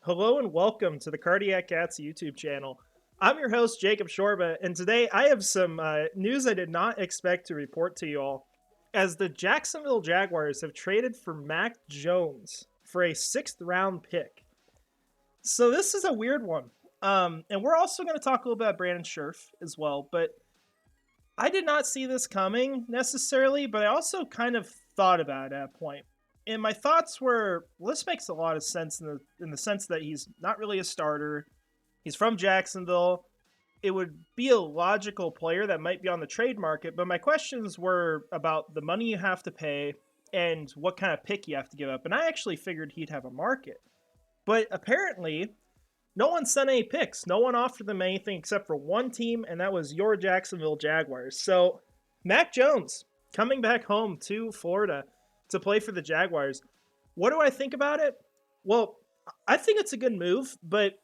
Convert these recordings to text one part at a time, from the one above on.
Hello and welcome to the Cardiac Cats YouTube channel. I'm your host, Jacob Shorba, and today I have some news I did not expect to report to you all. As the Jacksonville Jaguars have traded for Mac Jones for a 6th round pick. So this is a weird one. And we're also going to talk a little about Brandon Sherf as well, but I did not see this coming necessarily, but I also kind of thought about it at a point. And my thoughts were, well, this makes a lot of sense in the sense that he's not really a starter. He's from Jacksonville. It would be a logical player that might be on the trade market, but my questions were about the money you have to pay and what kind of pick you have to give up. And I actually figured he'd have a market. But apparently, no one sent any picks. No one offered them anything except for one team, and that was your Jacksonville Jaguars. So, Mac Jones coming back home to Florida to play for the Jaguars. What do I think about it? Well, I think it's a good move, but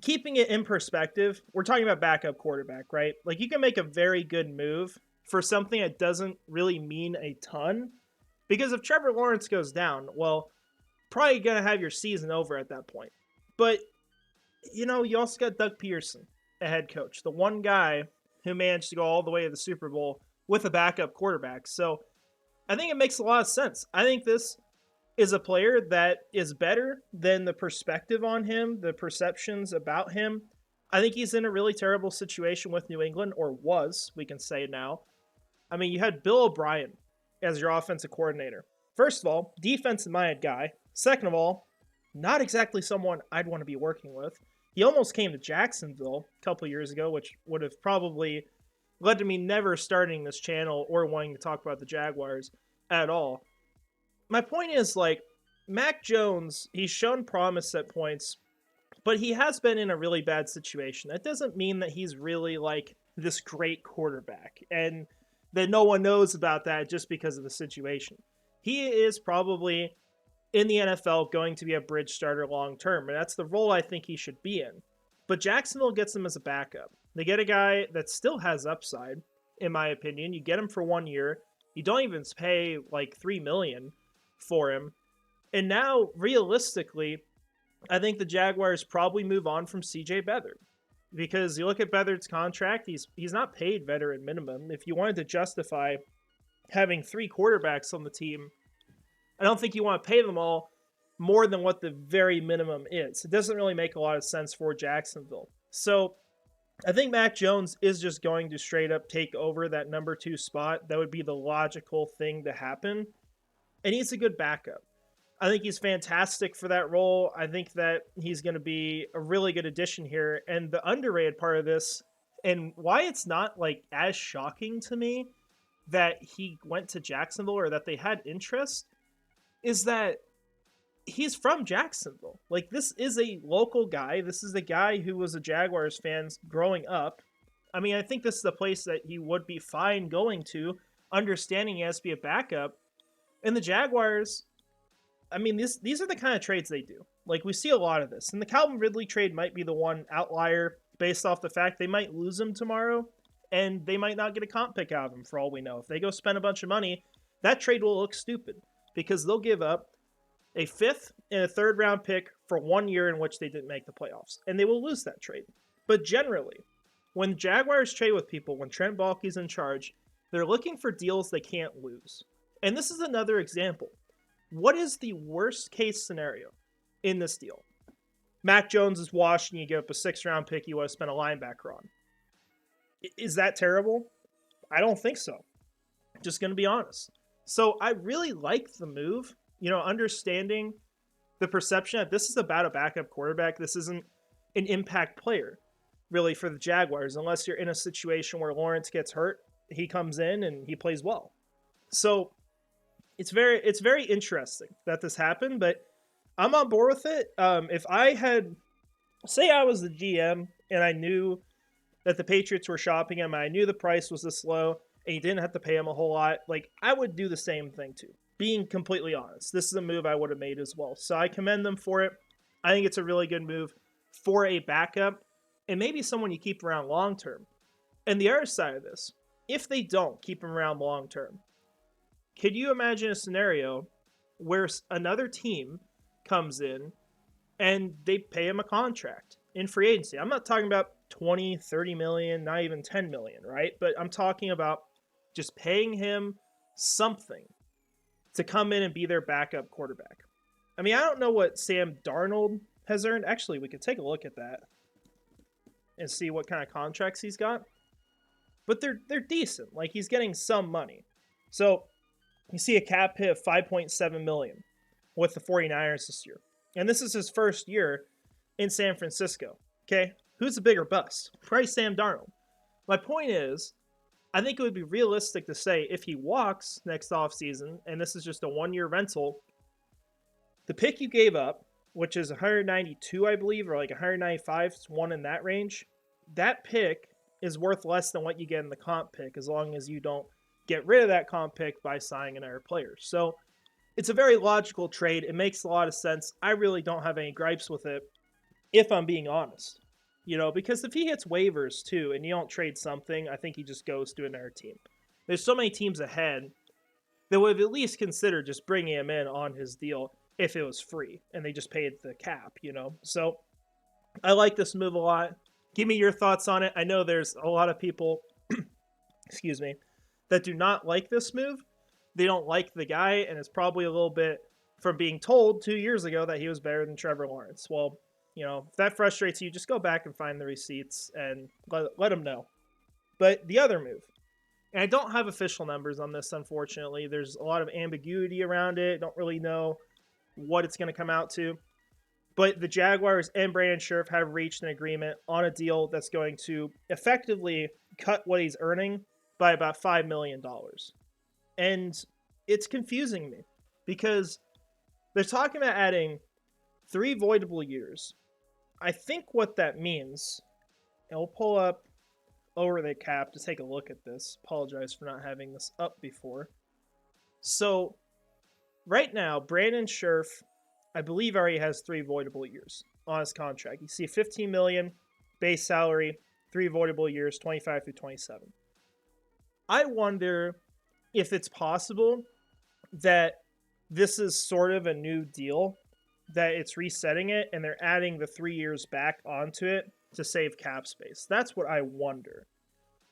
keeping it in perspective, we're talking about backup quarterback, right? Like, you can make a very good move for something that doesn't really mean a ton. Because if Trevor Lawrence goes down, well, probably going to have your season over at that point. But, you know, you also got Doug Peterson, a head coach, the one guy who managed to go all the way to the Super Bowl with a backup quarterback. So I think it makes a lot of sense. I think this is a player that is better than the perspective on him, the perceptions about him. I think he's in a really terrible situation with New England, or was, we can say now. I mean, you had Bill O'Brien as your offensive coordinator. First of all, defensive-minded guy. Second of all, not exactly someone I'd want to be working with. He almost came to Jacksonville a couple years ago, which would have probably led to me never starting this channel or wanting to talk about the Jaguars at all. My point is, like, Mac Jones, he's shown promise at points, but he has been in a really bad situation. That doesn't mean that he's really, like, this great quarterback, and that no one knows about that just because of the situation. He is probably, in the NFL, going to be a bridge starter long term, and that's the role I think he should be in. But Jacksonville gets him as a backup. They get a guy that still has upside, in my opinion. You get him for 1 year. You don't even pay like $3 million for him. And now, realistically, I think the Jaguars probably move on from CJ Beathard. Because you look at Beathard's contract, he's not paid veteran minimum. If you wanted to justify having 3 quarterbacks on the team, I don't think you want to pay them all more than what the very minimum is. It doesn't really make a lot of sense for Jacksonville. So I think Mac Jones is just going to straight up take over that number 2 spot. That would be the logical thing to happen. And he's a good backup. I think he's fantastic for that role. I think that he's going to be a really good addition here. And the underrated part of this, and why it's not like as shocking to me that he went to Jacksonville or that they had interest, is that he's from Jacksonville. Like, this is a local guy. This is a guy who was a Jaguars fan growing up. I mean, I think this is the place that he would be fine going to, understanding he has to be a backup. And the Jaguars, I mean, these are the kind of trades they do. Like, we see a lot of this. And the Calvin Ridley trade might be the one outlier based off the fact they might lose him tomorrow, and they might not get a comp pick out of him for all we know. If they go spend a bunch of money, that trade will look stupid because they'll give up a 5th and a 3rd round pick for 1 year in which they didn't make the playoffs, and they will lose that trade. But generally, when Jaguars trade with people, when Trent Baalke's in charge, they're looking for deals they can't lose. And this is another example. What is the worst case scenario in this deal? Mac Jones is washed and you give up a 6th round pick you want to spend a linebacker on. Is that terrible? I don't think so. Just going to be honest. So I really like the move, you know, understanding the perception that this is about a backup quarterback. This isn't an impact player, really, for the Jaguars, unless you're in a situation where Lawrence gets hurt, he comes in and he plays well. So it's very interesting that this happened, but I'm on board with it. If I had, say I was the GM and I knew that the Patriots were shopping him, and I knew the price was this low, and you didn't have to pay him a whole lot, like, I would do the same thing too. Being completely honest, this is a move I would have made as well. So I commend them for it. I think it's a really good move for a backup and maybe someone you keep around long term. And the other side of this, if they don't keep him around long term, could you imagine a scenario where another team comes in and they pay him a contract in free agency. I'm not talking about 20, 30 million, not even 10 million, right? But I'm talking about just paying him something to come in and be their backup quarterback. I mean, I don't know what Sam Darnold has earned. Actually, we could take a look at that and see what kind of contracts he's got. But they're decent. Like, he's getting some money. So you see a cap hit of 5.7 million with the 49ers this year. And this is his first year in San Francisco. Okay? Who's the bigger bust? Probably Sam Darnold. My point is, I think it would be realistic to say if he walks next offseason, and this is just a one-year rental, the pick you gave up, which is 192, I believe, or like 195, one in that range, that pick is worth less than what you get in the comp pick as long as you don't get rid of that comp pick by signing another player. So it's a very logical trade. It makes a lot of sense. I really don't have any gripes with it, if I'm being honest. You know, because if he hits waivers too and you don't trade something, I think he just goes to another team. There's so many teams ahead that would have at least considered just bringing him in on his deal if it was free and they just paid the cap, you know. So I like this move a lot. Give me your thoughts on it. I know there's a lot of people, excuse me, that do not like this move. They don't like the guy, and it's probably a little bit from being told 2 years ago that he was better than Trevor Lawrence. Well, you know, if that frustrates you, just go back and find the receipts and let them know. But the other move, and I don't have official numbers on this, unfortunately. There's a lot of ambiguity around it. Don't really know what it's going to come out to. But the Jaguars and Brandon Sherf have reached an agreement on a deal that's going to effectively cut what he's earning by about $5 million. And it's confusing me because they're talking about adding 3 voidable years. I think what that means, and we'll pull up over the cap to take a look at this. Apologize for not having this up before. So right now, Brandon Sherf, I believe, already has 3 voidable years on his contract. You see $15 million base salary, 3 voidable years, 25 through 27. I wonder if it's possible that this is sort of a new deal, that it's resetting it and they're adding the 3 years back onto it to save cap space. That's what I wonder.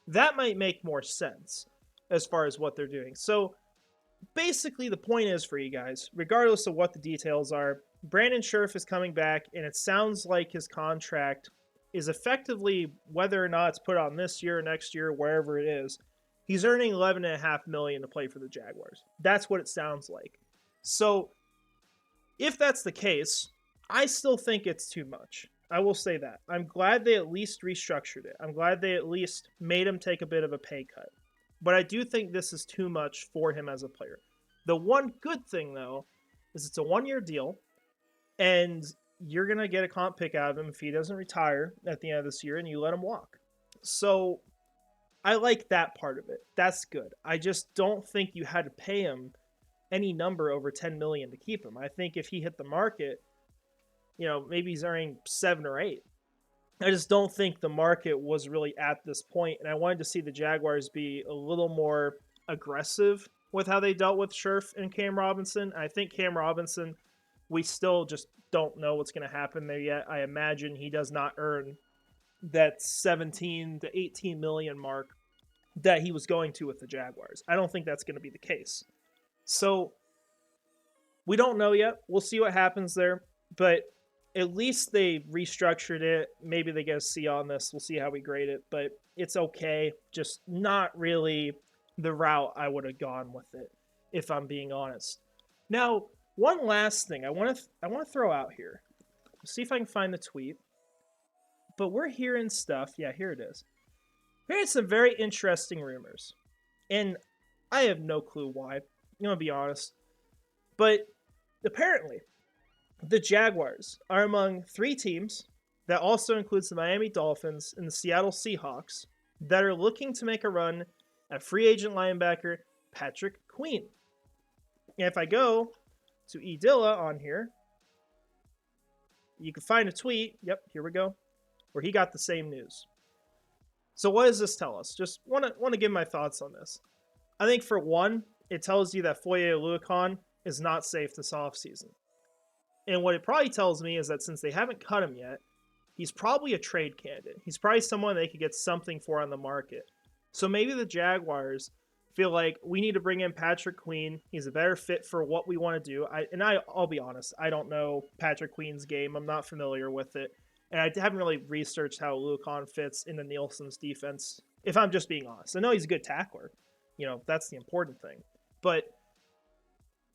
That might make more sense as far as what they're doing. So basically the point is for you guys, regardless of what the details are, Brandon Sherf is coming back, and it sounds like his contract is effectively, whether or not it's put on this year, next year, wherever it is, he's earning $11.5 million to play for the Jaguars. That's what it sounds like. So if that's the case, I still think it's too much. I will say that. I'm glad they at least restructured it. I'm glad they at least made him take a bit of a pay cut. But I do think this is too much for him as a player. The one good thing, though, is it's a 1-year deal, and you're going to get a comp pick out of him if he doesn't retire at the end of this year and you let him walk. So I like that part of it. That's good. I just don't think you had to pay him any number over $10 million to keep him. I think if he hit the market, you know, maybe he's earning 7 or 8. I just don't think the market was really at this point, and I wanted to see the Jaguars be a little more aggressive with how they dealt with Sherf and Cam Robinson. I think Cam Robinson, we still just don't know what's going to happen there yet. I imagine he does not earn that 17 to 18 million mark that he was going to with the Jaguars. I don't think that's going to be the case. So we don't know yet. We'll see what happens there, but at least they restructured it. Maybe they get a C on this. We'll see how we grade it, but it's okay. Just not really the route I would have gone with it, if I'm being honest. Now, one last thing I want to throw out here. See if I can find the tweet. But we're hearing stuff. Yeah, here it is. We're hearing some very interesting rumors, and I have no clue why. I'm gonna be honest, but apparently, the Jaguars are among 3 teams, that also includes the Miami Dolphins and the Seattle Seahawks, that are looking to make a run at free agent linebacker Patrick Queen. And if I go to Edilla on here, you can find a tweet. Yep, here we go, where he got the same news. So what does this tell us? Just want to give my thoughts on this. I think for one, it tells you that Foye Oluokun is not safe this offseason. And what it probably tells me is that since they haven't cut him yet, he's probably a trade candidate. He's probably someone they could get something for on the market. So maybe the Jaguars feel like we need to bring in Patrick Queen. He's a better fit for what we want to do. I'll be honest, I don't know Patrick Queen's game. I'm not familiar with it. And I haven't really researched how Lucan fits into Nielsen's defense, if I'm just being honest. I know he's a good tackler. That's the important thing. But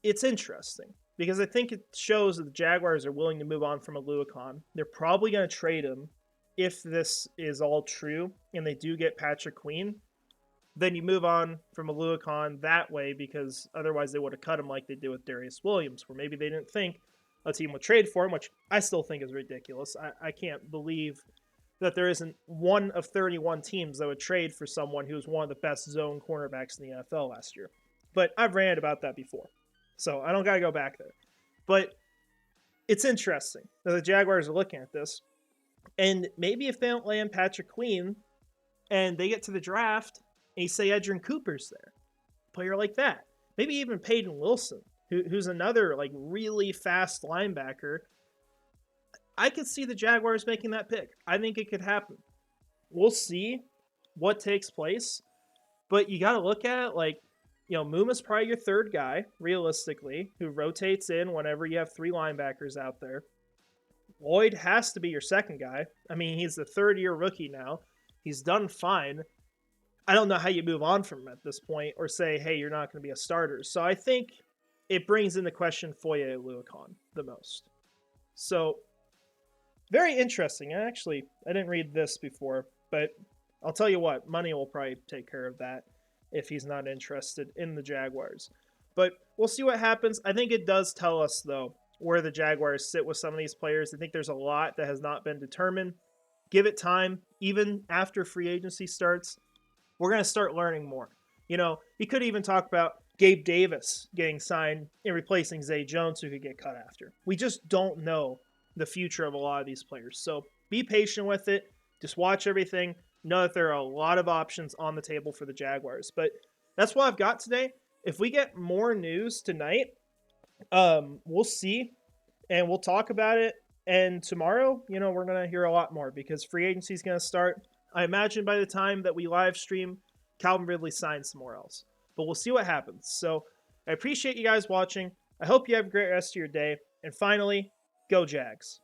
it's interesting because I think it shows that the Jaguars are willing to move on from a Lucan. They're probably going to trade him if this is all true and they do get Patrick Queen. Then you move on from a Lucan that way because otherwise they would have cut him like they did with Darius Williams, where maybe they didn't think a team would trade for him, which I still think is ridiculous. I can't believe that there isn't one of 31 teams that would trade for someone who was one of the best zone cornerbacks in the NFL last year. But I've ranted about that before, so I don't got to go back there. But it's interesting that the Jaguars are looking at this, and maybe if they don't land Patrick Queen and they get to the draft and you say Edgerrin Cooper's there, a player like that, maybe even Peyton Wilson, who's another like really fast linebacker, I could see the Jaguars making that pick. I think it could happen. We'll see what takes place, but you got to look at it like, Muma's probably your third guy, realistically, who rotates in whenever you have three linebackers out there. Lloyd has to be your second guy. I mean, he's the third-year rookie now. He's done fine. I don't know how you move on from him at this point or say, hey, you're not going to be a starter. So I think it brings into question Foye Lucan the most. So very interesting. I didn't read this before, but I'll tell you what, money will probably take care of that if he's not interested in the Jaguars. But we'll see what happens. I think it does tell us, though, where the Jaguars sit with some of these players. I think there's a lot that has not been determined. Give it time. Even after free agency starts, we're going to start learning more. You could even talk about Gabe Davis getting signed and replacing Zay Jones, who could get cut after. We just don't know the future of a lot of these players. So be patient with it. Just watch everything. Know that there are a lot of options on the table for the Jaguars. But that's what I've got today. If we get more news tonight, we'll see, and we'll talk about it. And tomorrow, we're going to hear a lot more because free agency is going to start. I imagine by the time that we live stream, Calvin Ridley signs somewhere else. But we'll see what happens. So I appreciate you guys watching. I hope you have a great rest of your day. And finally, go Jags.